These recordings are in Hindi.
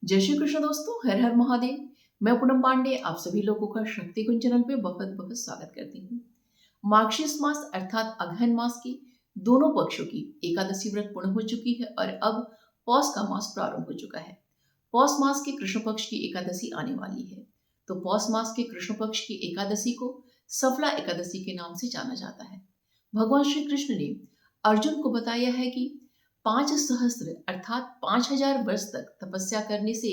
जय श्री कृष्ण दोस्तों, हर हर महादेव। मैं पूनम पांडे आप सभी लोगों का शक्ति कुंज चैनल पे बहुत बहुत स्वागत करती हूँ। मार्गशीर्ष मास अर्थात अगहन मास की दोनों पक्षों की एकादशी व्रत पूर्ण हो चुकी है और अब पौष का मास प्रारंभ हो चुका है। पौष मास के कृष्ण पक्ष की एकादशी आने वाली है। तो पौष मास के कृष्ण पक्ष की एकादशी को सफला एकादशी के नाम से जाना जाता है। भगवान श्री कृष्ण ने अर्जुन को बताया है कि 5 सहस्त्र अर्थात 5,000 वर्ष तक तपस्या करने से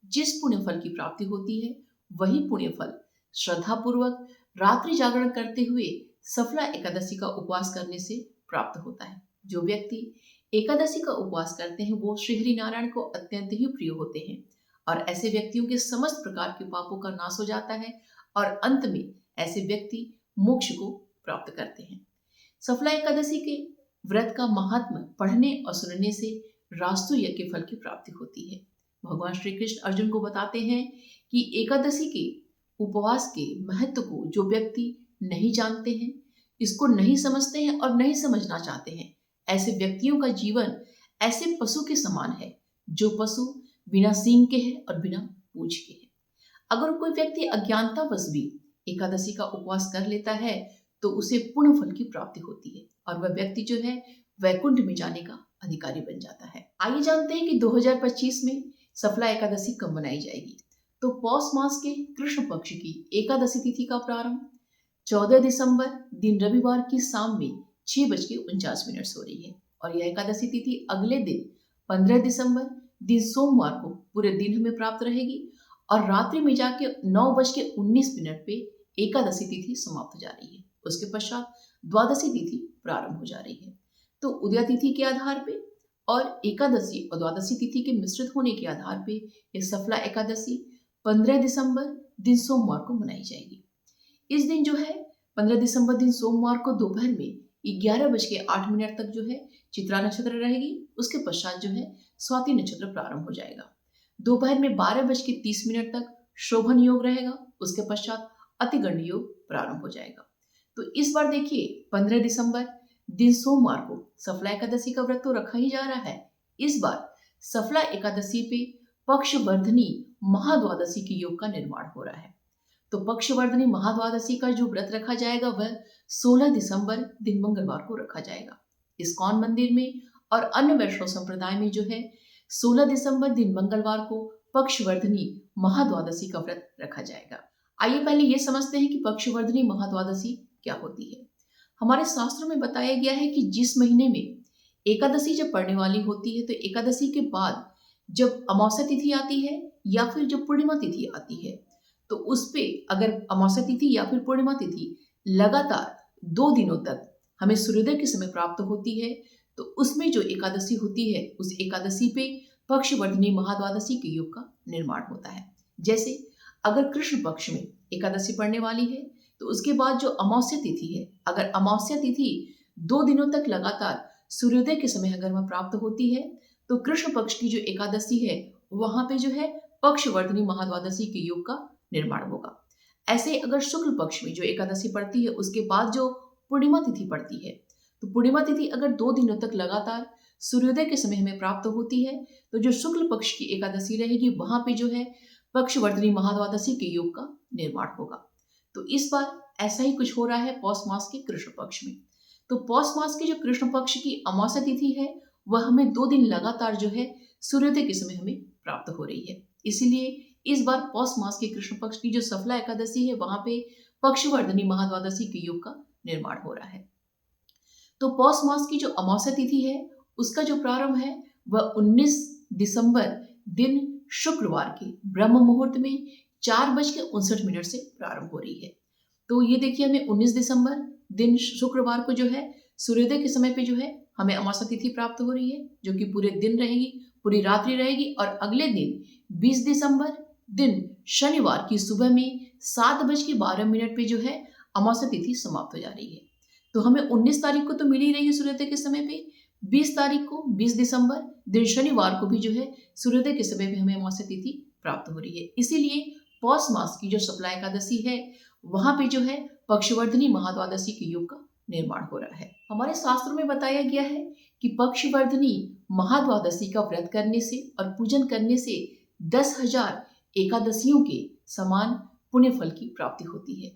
जिस पुण्य फल की प्राप्ति होती है, वही पुण्य फल श्रद्धा पूर्वक रात्रि जागरण करते हुए सफला एकादशी का उपवास करने से प्राप्त होता है। जो व्यक्ति एकादशी का उपवास करते हैं वो श्री हरि नारायण को अत्यंत ही प्रिय होते हैं और ऐसे व्यक्तियों के समस्त प्रकार के पापों का नाश हो जाता है और अंत में ऐसे व्यक्ति मोक्ष को प्राप्त करते हैं। सफला एकादशी के व्रत का महात्म पढ़ने और सुनने से रास्तु यज्ञ फल की प्राप्ति होती है। भगवान श्री कृष्ण अर्जुन को बताते हैं कि एकादशी के उपवास के महत्व को जो व्यक्ति नहीं जानते हैं, इसको नहीं समझते हैं और नहीं समझना चाहते हैं, ऐसे व्यक्तियों का जीवन ऐसे पशु के समान है जो पशु बिना सींग के है और बिना पूंछ के है। अगर कोई व्यक्ति अज्ञानतावश भी एकादशी का उपवास कर लेता है तो उसे पूर्ण फल की प्राप्ति होती है और वह व्यक्ति जो है वैकुंठ में जाने का अधिकारी बन जाता है। आइए जानते हैं कि 2025 में सफला एकादशी कब मनाई जाएगी। तो पौष मास के कृष्ण पक्ष की एकादशी तिथि का प्रारंभ 14 दिसंबर दिन रविवार की शाम में 6:49 हो रही है और यह एकादशी तिथि अगले दिन 15 दिसंबर दिन सोमवार को पूरे दिन हमें प्राप्त रहेगी और रात्रि में जाके 9:19 पे एकादशी तिथि समाप्त हो जा रही है। उसके पश्चात द्वादशी तिथि प्रारंभ हो जा रही है। तो उदया तिथि के आधार पे और एकादशी और द्वादशी तिथि के मिश्रित होने के आधार पे यह सफला एकादशी 15 दिसंबर दिन सोमवार को मनाई जाएगी। इस दिन जो है 15 दिसंबर दिन सोमवार को दोपहर में 11:08 तक जो है चित्रा नक्षत्र रहेगी। उसके पश्चात जो है स्वाति नक्षत्र प्रारंभ हो जाएगा। दोपहर में 12:30 तक शोभन योग रहेगा। उसके पश्चात अतिगंड योग प्रारंभ हो जाएगा। तो इस बार देखिए 15 दिसंबर दिन सोमवार को सफला एकादशी का व्रत तो रखा ही जा रहा है। इस बार सफला एकादशी पे पक्षवर्धनी महाद्वादशी के योग का निर्माण हो रहा है। तो पक्षवर्धनी महाद्वादशी का जो व्रत रखा जाएगा वह 16 दिसंबर दिन मंगलवार को रखा जाएगा। इस्कॉन मंदिर में और अन्य वैष्णव संप्रदाय में जो है 16 दिसंबर दिन मंगलवार को पक्षवर्धनी महाद्वादशी का व्रत रखा जाएगा। आइए पहले ये समझते हैं कि पक्षवर्धनी महाद्वादशी क्या होती है। हमारे शास्त्रों में बताया गया है कि जिस महीने में एकादशी जब पड़ने वाली होती है तो एकादशी के बाद जब अमावस्या तिथि आती है या फिर जब पूर्णिमा तिथि आती है तो उस पे अगर अमावस्या तिथि या फिर पूर्णिमा तिथि लगातार 2 दिनों तक हमें सूर्योदय के समय प्राप्त होती है तो उसमें जो एकादशी होती है उस एकादशी पे पक्षवर्धनी महाद्वादशी के योग का निर्माण होता है। जैसे अगर कृष्ण पक्ष में एकादशी पड़ने वाली है तो उसके बाद जो अमावस्या तिथि है, अगर अमावस्या तिथि 2 दिनों तक लगातार सूर्योदय के समय अगर वह प्राप्त होती है तो कृष्ण पक्ष की जो एकादशी है वहां पे जो है पक्षवर्धनी महाद्वादशी के योग का निर्माण होगा। ऐसे अगर शुक्ल पक्ष में जो एकादशी पड़ती है उसके बाद जो पूर्णिमा तिथि पड़ती है तो पूर्णिमा तिथि अगर 2 दिनों तक लगातार सूर्योदय के समय हमें प्राप्त होती है तो जो शुक्ल पक्ष की एकादशी रहेगी वहां पे जो है पक्षवर्धनी महाद्वादशी के योग का निर्माण होगा। तो इस बार ऐसा ही कुछ हो रहा है पौष मास के कृष्ण पक्ष में। तो पौष मास के जो कृष्ण पक्ष की अमावस्या तिथि है वह हमें 2 दिन लगातार जो है सूर्योदय के समय हमें प्राप्त हो रही है। इसीलिए इस बार पौष मास के कृष्ण पक्ष की जो सफला एकादशी है वहां पे पक्षवर्धनी महाद्वादशी के योग का निर्माण हो रहा है। तो पौष मास की जो अमावस्या तिथि है उसका जो प्रारंभ है वह 19 दिसंबर दिन शुक्रवार के ब्रह्म मुहूर्त में 4:59 से प्रारंभ हो रही है। तो ये देखिए हमें 19 दिसंबर दिन शुक्रवार को जो है सूर्योदय के समय पे जो है हमें अमावस्या तिथि प्राप्त हो रही है जो कि पूरे दिन रहेगी, पूरी रात्रि रहेगी और अगले दिन 20 दिसंबर दिन शनिवार की सुबह में 7:12 पे जो है अमावस्या तिथि समाप्त हो जा रही है। तो हमें 19 तारीख को तो मिल ही रही है सूर्योदय के समय पे, 20 तारीख को 20 दिसंबर दिन शनिवार को भी जो है सूर्योदय के समय पे हमें अमावस्या तिथि प्राप्त हो रही है। इसीलिए पौष मास की जो सफला एकादशी है वहां पे जो है पक्षवर्धनी महाद्वादशी के योग का निर्माण हो रहा है। हमारे शास्त्रों में बताया गया है कि पक्षवर्धनी महाद्वादशी का व्रत करने से और पूजन करने से 10,000 एकादशियों के समान पुण्य फल की प्राप्ति होती है।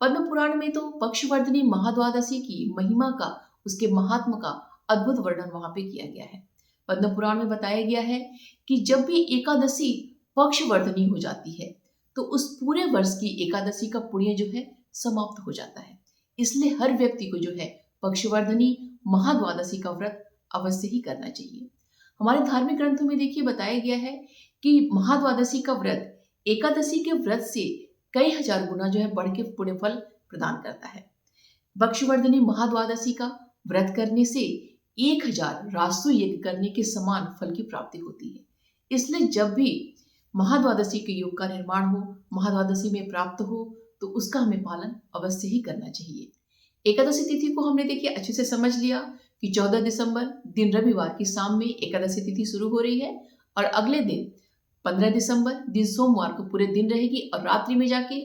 पद्म पुराण में तो पक्षवर्धनी महाद्वादशी की महिमा का, उसके महात्म का अद्भुत वर्णन वहां पे किया गया है। पद्म पुराण में बताया गया है कि जब भी एकादशी पक्षवर्धनी हो जाती है तो उस पूरे वर्ष की एकादशी का पुण्य जो है समाप्त हो जाता है। इसलिए हर व्यक्ति को जो है पक्षवर्धनी महाद्वादशी का व्रत अवश्य ही करना चाहिए। हमारे धार्मिक ग्रंथों में देखिए बताया गया है कि महाद्वादशी का व्रत एकादशी के व्रत से कई हजार गुना जो है बढ़ के पुण्य फल प्रदान करता है। पक्षवर्धनी महाद्वादशी का व्रत करने से 1000 राजसु यज्ञ करने के समान फल की प्राप्ति होती है। इसलिए जब भी महाद्वादशी के योग का निर्माण हो, महाद्वादशी में प्राप्त हो, तो उसका हमें पालन अवश्य ही करना चाहिए। एकादशी तिथि को हमने देखिए अच्छे से समझ लिया कि 14 दिसंबर दिन रविवार की शाम में एकादशी तिथि शुरू हो रही है और अगले दिन 15 दिसंबर दिन सोमवार को पूरे दिन रहेगी और रात्रि में जाके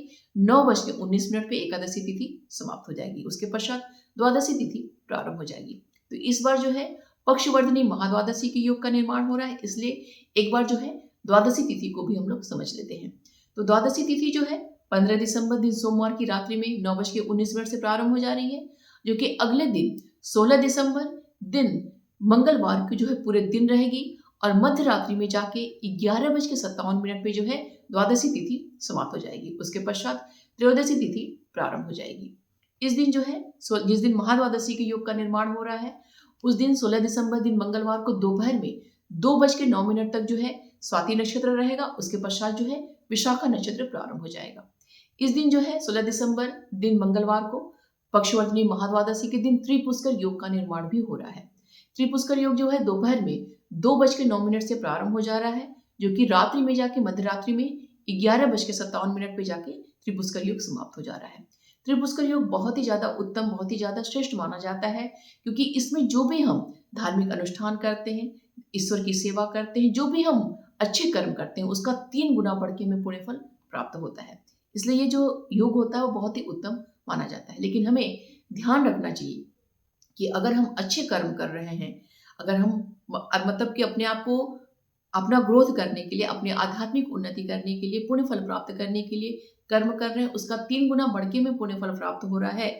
9:19 पे एकादशी तिथि समाप्त हो जाएगी। उसके पश्चात द्वादशी तिथि प्रारंभ हो जाएगी। तो इस बार जो है पक्षवर्धनी महाद्वादशी के योग का निर्माण हो रहा है, इसलिए एक बार जो है द्वादशी तिथि को भी हम लोग समझ लेते हैं। तो द्वादशी तिथि जो है 15 दिसंबर दिन सोमवार की रात्रि में 9:19 से प्रारंभ हो जा रही है, जो कि अगले दिन 16 दिसंबर दिन मंगलवार को जो है पूरे दिन रहेगी और मध्य रात्रि में जाके 11:57 पे जो है द्वादशी तिथि समाप्त हो जाएगी। उसके पश्चात त्रयोदशी तिथि प्रारंभ हो जाएगी। इस दिन जो है जिस दिन महाद्वादशी के योग का निर्माण हो रहा है, उस दिन 16 दिसंबर दिन मंगलवार को दोपहर में 2:09 तक जो है स्वाति नक्षत्र रहेगा। उसके पश्चात जो है विशाखा नक्षत्र प्रारंभ हो जाएगा। इस दिन जो है 16 दिसंबर दिन मंगलवार को पक्षवर्धनी महाद्वादशी के दिन त्रिपुष्कर योग का निर्माण भी हो रहा है। त्रिपुष्कर योग जो है दोपहर में 2:09 से प्रारंभ हो जा रहा है, जो कि रात्रि में जाके मध्य रात्रि में 11:57 पे जाके त्रिपुष्कर योग समाप्त हो जा रहा है। त्रिपुष्कर योग बहुत ही ज्यादा उत्तम, बहुत ही ज्यादा श्रेष्ठ माना जाता है, क्योंकि इसमें जो भी हम धार्मिक अनुष्ठान करते हैं, ईश्वर की सेवा करते हैं, जो भी हम अच्छे कर्म करते हैं, उसका 3 गुना बढ़ के हमें पुण्य फल प्राप्त होता है। इसलिए ये जो योग होता है वो बहुत ही उत्तम माना जाता है। लेकिन हमें ध्यान रखना चाहिए कि अगर हम अच्छे कर्म कर रहे हैं, अगर हम मतलब कि अपने आप को अपना ग्रोथ करने के लिए, अपने आध्यात्मिक उन्नति करने के लिए, पुण्य फल प्राप्त करने के लिए कर्म कर रहे हैं, उसका 3 गुना बढ़ के में पुण्य फल प्राप्त हो रहा है,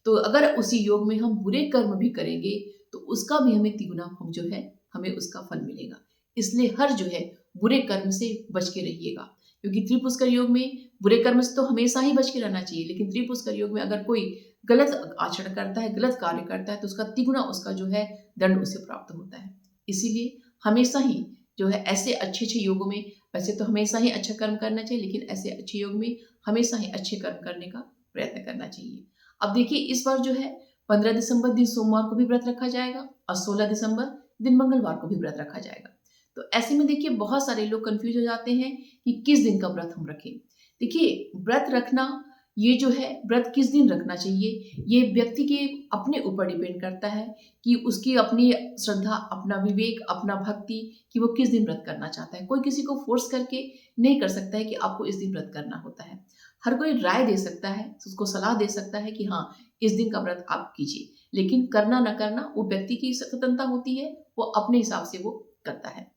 तो अगर उसी योग में हम बुरे कर्म भी करेंगे तो उसका भी हमें 3 गुना जो है हमें उसका फल मिलेगा। इसलिए हर जो है बुरे कर्म से बच के रहिएगा, क्योंकि त्रिपुष्कर योग में बुरे कर्म से तो हमेशा ही बच के रहना चाहिए, लेकिन त्रिपुष्कर योग में अगर कोई गलत आचरण करता है, गलत कार्य करता है, तो उसका 3 गुना उसका जो है दंड उसे प्राप्त होता है। इसीलिए हमेशा ही जो है ऐसे अच्छे अच्छे योगों में, वैसे तो हमेशा ही अच्छा कर्म करना चाहिए, लेकिन ऐसे अच्छे योग में हमेशा ही अच्छे कर्म करने का प्रयत्न करना चाहिए। अब देखिए इस बार जो है 15 दिसंबर दिन सोमवार को भी व्रत रखा जाएगा और 16 दिसंबर दिन मंगलवार को भी व्रत रखा जाएगा। तो ऐसे में देखिए बहुत सारे लोग कंफ्यूज हो जाते हैं कि किस दिन का व्रत हम रखें। देखिए व्रत रखना, ये जो है व्रत किस दिन रखना चाहिए, ये व्यक्ति के अपने ऊपर डिपेंड करता है कि उसकी अपनी श्रद्धा, अपना विवेक, अपना भक्ति, कि वो किस दिन व्रत करना चाहता है। कोई किसी को फोर्स करके नहीं कर सकता है कि आपको इस दिन व्रत करना होता है। हर कोई राय दे सकता है, उसको सलाह दे सकता है कि हाँ इस दिन का व्रत आप कीजिए, लेकिन करना न करना वो व्यक्ति की स्वतंत्रता होती है, वो अपने हिसाब से वो करता है।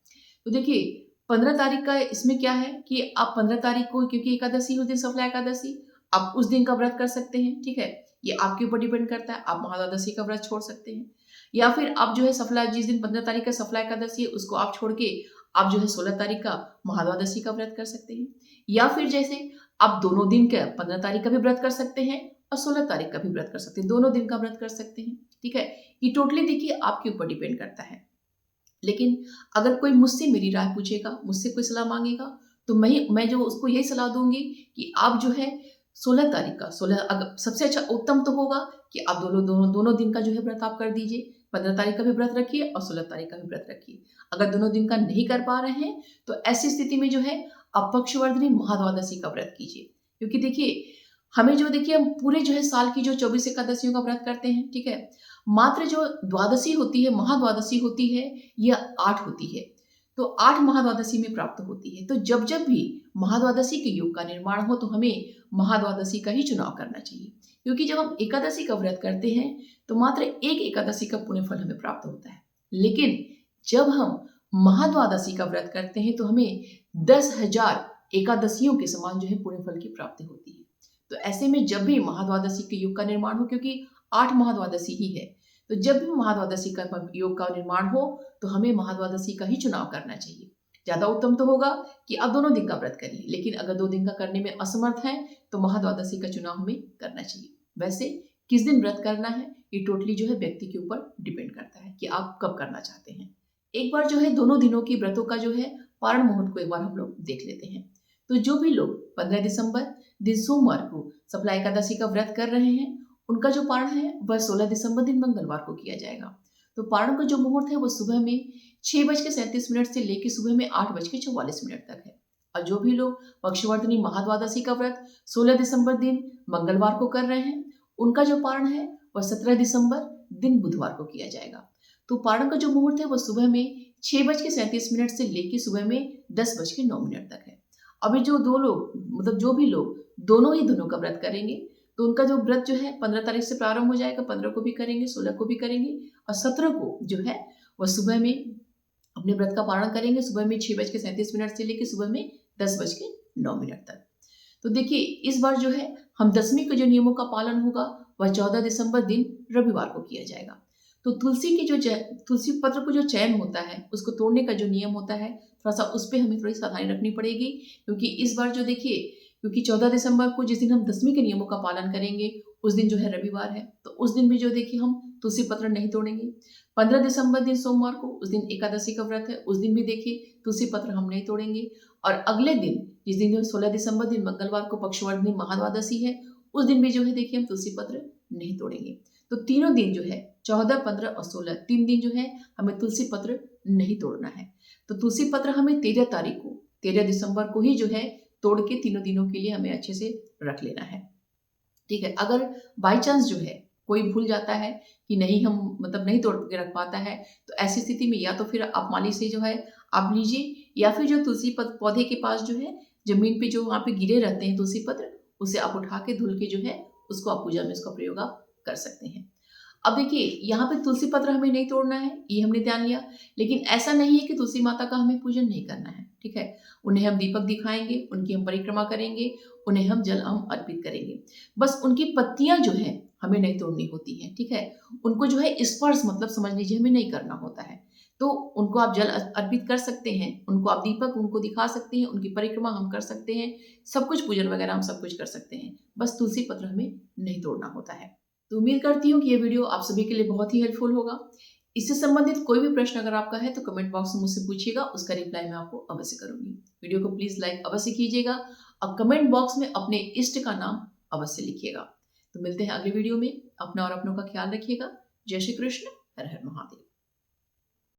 तो देखिए 15 तारीख का इसमें क्या है कि आप 15 तारीख को, क्योंकि एकादशी उस दिन सफला एकादशी, आप उस दिन का व्रत कर सकते हैं, ठीक है, ये आपके ऊपर डिपेंड करता है। आप महाद्वादशी का व्रत छोड़ सकते हैं, या फिर आप जो है सफला, जिस दिन 15 तारीख का सफला एकादशी है उसको आप छोड़ के आप जो है 16 तारीख का महाद्वादशी का व्रत कर सकते हैं, या फिर जैसे आप दोनों दिन का 15 तारीख का भी व्रत कर सकते हैं और 16 तारीख का भी व्रत कर सकते हैं, दोनों दिन का व्रत कर सकते हैं, ठीक है। ये टोटली देखिए आपके ऊपर डिपेंड करता है। लेकिन अगर कोई मुझसे मेरी राय पूछेगा, मुझसे कोई सलाह मांगेगा, तो मैं जो उसको यही सलाह दूंगी कि आप जो है 16 तारीख का, 16 अगर सबसे अच्छा उत्तम तो होगा कि आप दोनों दिन का जो है व्रत आप कर दीजिए। 15 तारीख का भी व्रत रखिए और 16 तारीख का भी व्रत रखिए। अगर दोनों दिन का नहीं कर पा रहे हैं तो ऐसी स्थिति में जो है आप पक्षवर्धनी महाद्वादशी का व्रत कीजिए, क्योंकि देखिए हमें जो, देखिए हम पूरे जो है साल की जो 24 एकादशियों का व्रत करते हैं, ठीक है, मात्र जो द्वादशी होती है, महाद्वादशी होती है, यह 8 होती है, तो 8 महाद्वादशी में प्राप्त होती है। तो जब जब भी महाद्वादशी के योग का निर्माण हो तो हमें महाद्वादशी का ही चुनाव करना चाहिए, क्योंकि जब हम एकादशी का व्रत करते हैं तो मात्र एक एकादशी का पुण्य फल हमें प्राप्त होता है, लेकिन जब हम महाद्वादशी का व्रत करते हैं तो हमें 10,000 एकादशियों के समान जो है पुण्य फल की प्राप्ति होती है। तो ऐसे में जब भी महाद्वादशी के योग का निर्माण हो, क्योंकि 8 महाद्वादशी ही है, तो जब भी महाद्वादशी का योग का निर्माण हो तो हमें महाद्वादशी का ही चुनाव करना चाहिए। ज्यादा उत्तम तो होगा कि आप दोनों दिन का व्रत करिए, लेकिन अगर 2 दिन का करने में असमर्थ हैं तो महाद्वादशी का चुनाव हमें करना चाहिए। वैसे किस दिन व्रत करना है ये टोटली जो है व्यक्ति के ऊपर डिपेंड करता है कि आप कब करना चाहते हैं। एक बार जो है दोनों दिनों की व्रतों का जो है पारण मुहूर्त को एक बार हम लोग देख लेते हैं। तो जो भी लोग 15 दिसंबर दिन सोमवार को सफला एकादशी का व्रत कर रहे हैं, उनका जो पारण है वह 16 दिसंबर दिन मंगलवार को किया जाएगा। तो पारण का जो मुहूर्त है वो सुबह में 6:37 से लेकर सुबह में 8:44 तक है। और जो भी लोग पक्षवर्तनी महाद्वादशी का व्रत 16 दिसंबर दिन मंगलवार को कर रहे हैं, उनका जो पारण है वह 17 दिसंबर दिन बुधवार को किया जाएगा। तो पारण का जो मुहूर्त है वह सुबह में 6:37 से लेकर सुबह में 10:09 तक है। अभी जो दो लोग मतलब जो भी लोग दोनों ही दिनों का व्रत करेंगे तो उनका जो व्रत जो है 15 तारीख से प्रारंभ हो जाएगा। 15 को भी करेंगे, 16 को भी करेंगे और 17 को जो है वह सुबह में अपने व्रत का पारण करेंगे, सुबह में 6:37 से लेकर सुबह में 10:09 तक। तो देखिए इस बार जो है हम दशमी के जो नियमों का पालन होगा वह 14 दिसंबर दिन रविवार को किया जाएगा। तो तुलसी पत्र को जो चयन होता है उसको तोड़ने का जो नियम होता है, थोड़ा सा उस पर हमें थोड़ी सावधानी रखनी पड़ेगी, क्योंकि इस बार जो देखिए क्योंकि 14 दिसंबर को जिस दिन हम दशमी के नियमों का पालन करेंगे उस दिन जो है रविवार है, तो उस दिन भी जो देखिए हम तुलसी पत्र नहीं तोड़ेंगे। 15 दिसंबर दिन सोमवार को उस दिन एकादशी का व्रत है, उस दिन भी देखिए तुलसी पत्र हम नहीं तोड़ेंगे। और अगले दिन जिस दिन 16 दिसंबर दिन मंगलवार को पक्षवर्तनी महाद्वादशी है, उस दिन भी जो है देखिए हम तुलसी पत्र नहीं तोड़ेंगे। तो तीनों दिन जो है 14, 15 और 16 3 दिन जो है हमें तुलसी पत्र नहीं तोड़ना है। तो तुलसी पत्र हमें 13 दिसंबर को ही जो है तोड़ के तीनों दिनों के लिए हमें अच्छे से रख लेना है। ठीक है, अगर बाई चांस जो है कोई भूल जाता है कि नहीं हम मतलब नहीं तोड़ के रख पाता है, तो ऐसी स्थिति में या तो फिर आप माली से जो है आप लीजिए, या फिर जो तुलसी पौधे के पास जो है जमीन पे जो वहाँ पे गिरे रहते हैं तुलसी पत्र, उसे आप उठा के धुल के जो है उसको आप पूजा में उसका प्रयोग आप कर सकते हैं। अब देखिए यहाँ पे तुलसी पत्र हमें नहीं तोड़ना है, ये हमने ध्यान लिया, लेकिन ऐसा नहीं है कि तुलसी माता का हमें पूजन नहीं करना है। ठीक है, उन्हें हम दीपक दिखाएंगे, उनकी हम परिक्रमा करेंगे, उन्हें हम जल हम अर्पित करेंगे, बस उनकी पत्तियां जो है हमें नहीं तोड़नी होती है। ठीक है, उनको जो है स्पर्श मतलब समझ लीजिए हमें नहीं करना होता है। तो उनको आप जल अर्पित कर सकते हैं, उनको आप दीपक उनको दिखा सकते हैं, उनकी परिक्रमा हम कर सकते हैं, सब कुछ पूजन वगैरह हम सब कुछ कर सकते हैं, बस तुलसी पत्र हमें नहीं तोड़ना होता है। तो उम्मीद करती हूँ कि ये वीडियो आप सभी के लिए बहुत ही हेल्पफुल होगा। इससे संबंधित कोई भी प्रश्न अगर आपका है तो कमेंट बॉक्स में मुझसे पूछिएगा, उसका रिप्लाई मैं आपको अवश्य करूंगी। वीडियो को प्लीज लाइक अवश्य कीजिएगा और कमेंट बॉक्स में अपने इष्ट का नाम अवश्य लिखिएगा। तो मिलते हैं अगले वीडियो में। अपना और अपनों का ख्याल रखिएगा। जय श्री कृष्ण। हर हर महादेव।